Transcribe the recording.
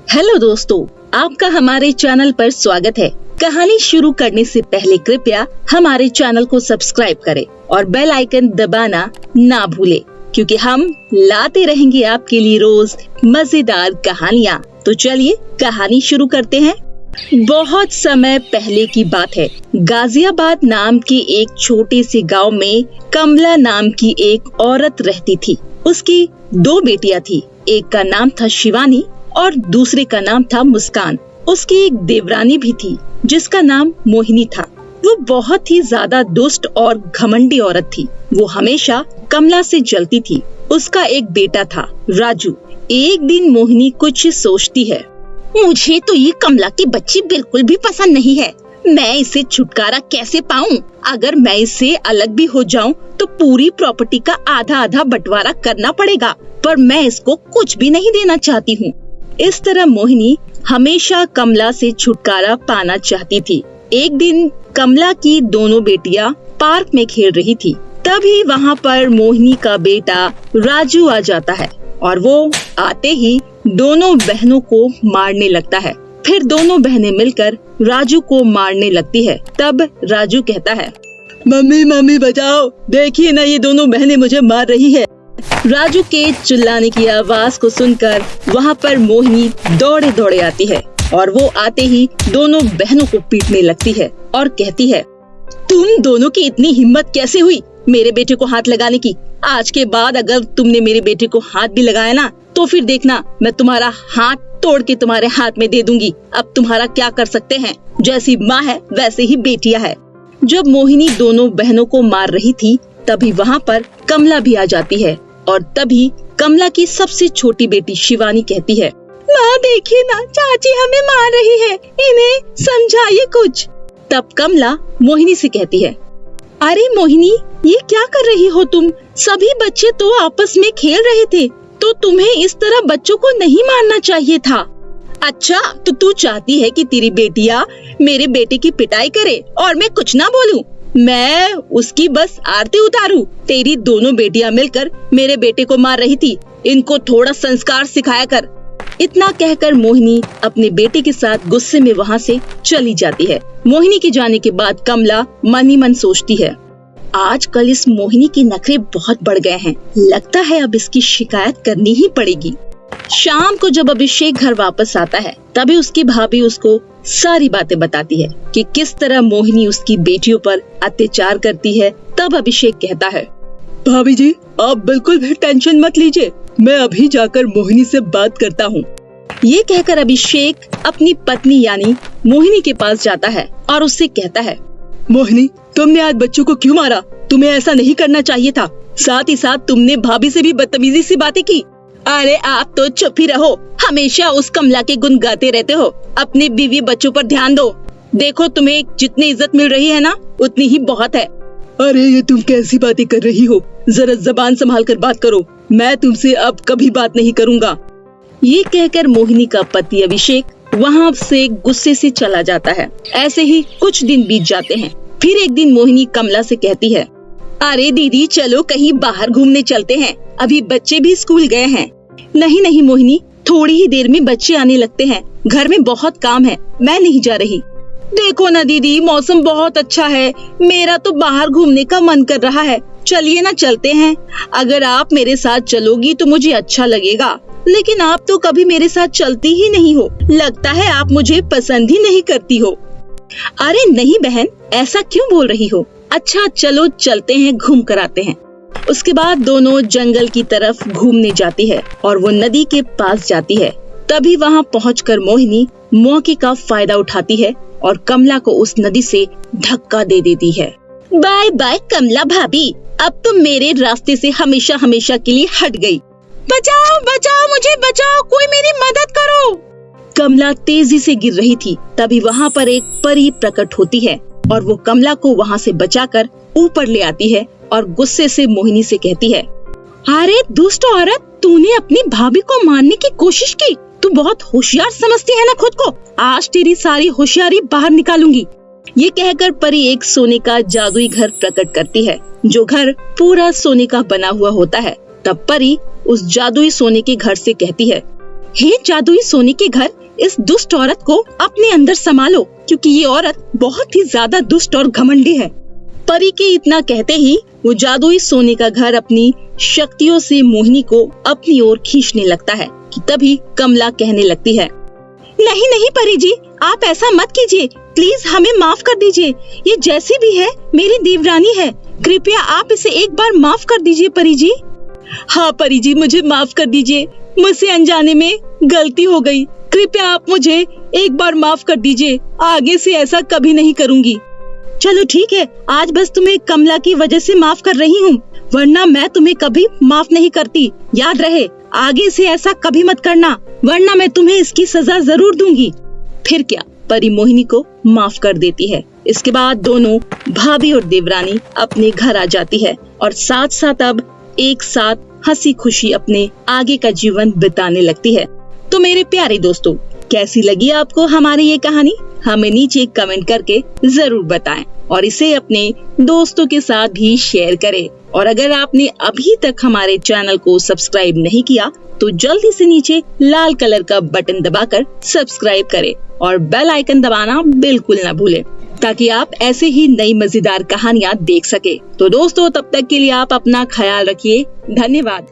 Hello दोस्तों, आपका हमारे चैनल पर स्वागत है। कहानी शुरू करने से पहले कृपया हमारे चैनल को सब्सक्राइब करें और बेल आइकन दबाना ना भूलें, क्योंकि हम लाते रहेंगे आपके लिए रोज मजेदार कहानियाँ। तो चलिए कहानी शुरू करते हैं। बहुत समय पहले की बात है। गाजियाबाद नाम के एक छोटे से गांव में कमला नाम की एक औरत रहती थी। उसकी 2 बेटियां थी। एक का नाम था शिवानी और दूसरे का नाम था मुस्कान। उसकी एक देवरानी भी थी जिसका नाम मोहिनी था। वो बहुत ही ज्यादा दुष्ट और घमंडी औरत थी। वो हमेशा कमला से जलती थी। उसका एक बेटा था राजू। एक दिन मोहिनी कुछ सोचती है, मुझे तो ये कमला की बच्ची बिल्कुल भी पसंद नहीं है। मैं इसे छुटकारा कैसे पाऊं? अगर मैं इससे अलग भी हो जाऊं तो पूरी प्रॉपर्टी का आधा आधा बंटवारा करना पड़ेगा, पर मैं इसको कुछ भी नहीं देना चाहती हूँ। इस तरह मोहिनी हमेशा कमला से छुटकारा पाना चाहती थी। एक दिन कमला की दोनों बेटियां पार्क में खेल रही थी। तभी वहाँ पर मोहिनी का बेटा राजू आ जाता है और वो आते ही दोनों बहनों को मारने लगता है। फिर दोनों बहनें मिलकर राजू को मारने लगती है। तब राजू कहता है, मम्मी मम्मी बचाओ, देखिए ना ये दोनों बहनें मुझे मार रही है। राजू के चिल्लाने की आवाज को सुनकर वहाँ पर मोहिनी दौड़े दौड़े आती है और वो आते ही दोनों बहनों को पीटने लगती है और कहती है, तुम दोनों की इतनी हिम्मत कैसे हुई मेरे बेटे को हाथ लगाने की? आज के बाद अगर तुमने मेरे बेटे को हाथ भी लगाया ना तो फिर देखना मैं तुम्हारा हाथ तोड़ के तुम्हारे हाथ में दे दूंगी। अब तुम्हारा क्या कर सकते हैं? जैसी माँ है वैसे ही बेटियां है। जब मोहिनी दोनों बहनों को मार रही थी तभी वहाँ पर कमला भी आ जाती है और तभी कमला की सबसे छोटी बेटी शिवानी कहती है, माँ देखिए ना चाची हमें मार रही है, इन्हें समझाइए कुछ। तब कमला मोहिनी से कहती है, अरे मोहिनी ये क्या कर रही हो तुम? सभी बच्चे तो आपस में खेल रहे थे, तो तुम्हें इस तरह बच्चों को नहीं मारना चाहिए था। अच्छा तो तू चाहती है कि तेरी बेटियां मेरे बेटे की पिटाई करे और मैं कुछ ना बोलूं? मैं उसकी बस आरती उतारूं? तेरी दोनों बेटियां मिलकर मेरे बेटे को मार रही थी, इनको थोड़ा संस्कार सिखाया कर। इतना कहकर मोहिनी अपने बेटे के साथ गुस्से में वहाँ से चली जाती है। मोहिनी के जाने के बाद कमला मन ही मन सोचती है, आजकल इस मोहिनी के नखरे बहुत बढ़ गए हैं, लगता है अब इसकी शिकायत करनी ही पड़ेगी। शाम को जब अभिषेक घर वापस आता है तभी उसकी भाभी उसको सारी बातें बताती है कि किस तरह मोहिनी उसकी बेटियों पर अत्याचार करती है। तब अभिषेक कहता है, भाभी जी आप बिल्कुल भी टेंशन मत लीजिए, मैं अभी जाकर मोहिनी से बात करता हूँ। ये कहकर अभिषेक अपनी पत्नी यानी मोहिनी के पास जाता है और उससे कहता है, मोहिनी तुमने आज बच्चों को क्यों मारा? तुम्हें ऐसा नहीं करना चाहिए था। साथ ही साथ तुमने भाभी से भी बदतमीजी से बातें की। अरे आप तो चुप ही रहो, हमेशा उस कमला के गुण गाते रहते हो। अपने बीवी बच्चों पर ध्यान दो। देखो तुम्हें जितनी इज्जत मिल रही है ना उतनी ही बहुत है। अरे ये तुम कैसी बातें कर रही हो? जरा जबान संभाल कर बात करो, मैं तुमसे अब कभी बात नहीं करूँगा। ये कहकर मोहिनी का पति अभिषेक वहाँ से गुस्से से चला जाता है। ऐसे ही कुछ दिन बीत जाते हैं। फिर एक दिन मोहिनी कमला से कहती है, अरे दीदी चलो कहीं बाहर घूमने चलते हैं, अभी बच्चे भी स्कूल गए हैं। नहीं नहीं मोहिनी, थोड़ी ही देर में बच्चे आने लगते हैं, घर में बहुत काम है, मैं नहीं जा रही। देखो ना दीदी मौसम बहुत अच्छा है, मेरा तो बाहर घूमने का मन कर रहा है, चलिए ना चलते हैं। अगर आप मेरे साथ चलोगी तो मुझे अच्छा लगेगा, लेकिन आप तो कभी मेरे साथ चलती ही नहीं हो, लगता है आप मुझे पसंद ही नहीं करती हो। अरे नहीं बहन, ऐसा क्यों बोल रही हो? अच्छा चलो चलते हैं, घूम कर आते हैं। उसके बाद दोनों जंगल की तरफ घूमने जाती है और वो नदी के पास जाती है। तभी वहाँ पहुंचकर मोहिनी मौके का फायदा उठाती है और कमला को उस नदी से धक्का दे देती है। बाय बाय कमला भाभी, अब तुम मेरे रास्ते से हमेशा हमेशा के लिए हट गई। बचाओ बचाओ मुझे बचाओ, कोई मेरी मदद करो। कमला तेजी से गिर रही थी। तभी वहाँ पर एक परी प्रकट होती है और वो कमला को वहाँ से बचाकर ऊपर ले आती है और गुस्से से मोहिनी से कहती है, अरे दुष्ट औरत, तूने अपनी भाभी को मारने की कोशिश की। तू बहुत होशियार समझती है ना खुद को, आज तेरी सारी होशियारी बाहर निकालूंगी। ये कहकर परी एक सोने का जादुई घर प्रकट करती है, जो घर पूरा सोने का बना हुआ होता है। तब परी उस जादुई सोने के घर से कहती है, हे जादुई सोने के घर, इस दुष्ट औरत को अपने अंदर संभालो, क्योंकि ये औरत बहुत ही ज्यादा दुष्ट और घमंडी है। परी के इतना कहते ही वो जादुई सोने का घर अपनी शक्तियों से मोहिनी को अपनी ओर खींचने लगता है कि तभी कमला कहने लगती है, नहीं नहीं परी जी, आप ऐसा मत कीजिए, प्लीज हमें माफ कर दीजिए। ये जैसी भी है मेरी देवरानी है, कृपया आप इसे एक बार माफ कर दीजिए परी जी। हाँ परी जी, मुझे माफ कर दीजिए, मुझसे अनजाने में गलती हो गई, कृपया आप मुझे एक बार माफ कर दीजिए, आगे से ऐसा कभी नहीं करूँगी। चलो ठीक है, आज बस तुम्हें कमला की वजह से माफ कर रही हूँ, वरना मैं तुम्हें कभी माफ नहीं करती। याद रहे, आगे से ऐसा कभी मत करना, वरना मैं तुम्हें इसकी सजा जरूर दूंगी। फिर क्या, परी मोहिनी को माफ कर देती है। इसके बाद दोनों भाभी और देवरानी अपने घर आ जाती है और साथ साथ अब एक साथ हंसी खुशी अपने आगे का जीवन बिताने लगती है। तो मेरे प्यारे दोस्तों, कैसी लगी आपको हमारी ये कहानी? हमें नीचे कमेंट करके जरूर बताएं और इसे अपने दोस्तों के साथ भी शेयर करें। और अगर आपने अभी तक हमारे चैनल को सब्सक्राइब नहीं किया तो जल्दी से नीचे लाल कलर का बटन दबाकर सब्सक्राइब करें और बेल आइकन दबाना बिल्कुल न भूलें, ताकि आप ऐसे ही नई मजेदार कहानियाँ देख सके। तो दोस्तों, तब तक के लिए आप अपना ख्याल रखिए। धन्यवाद।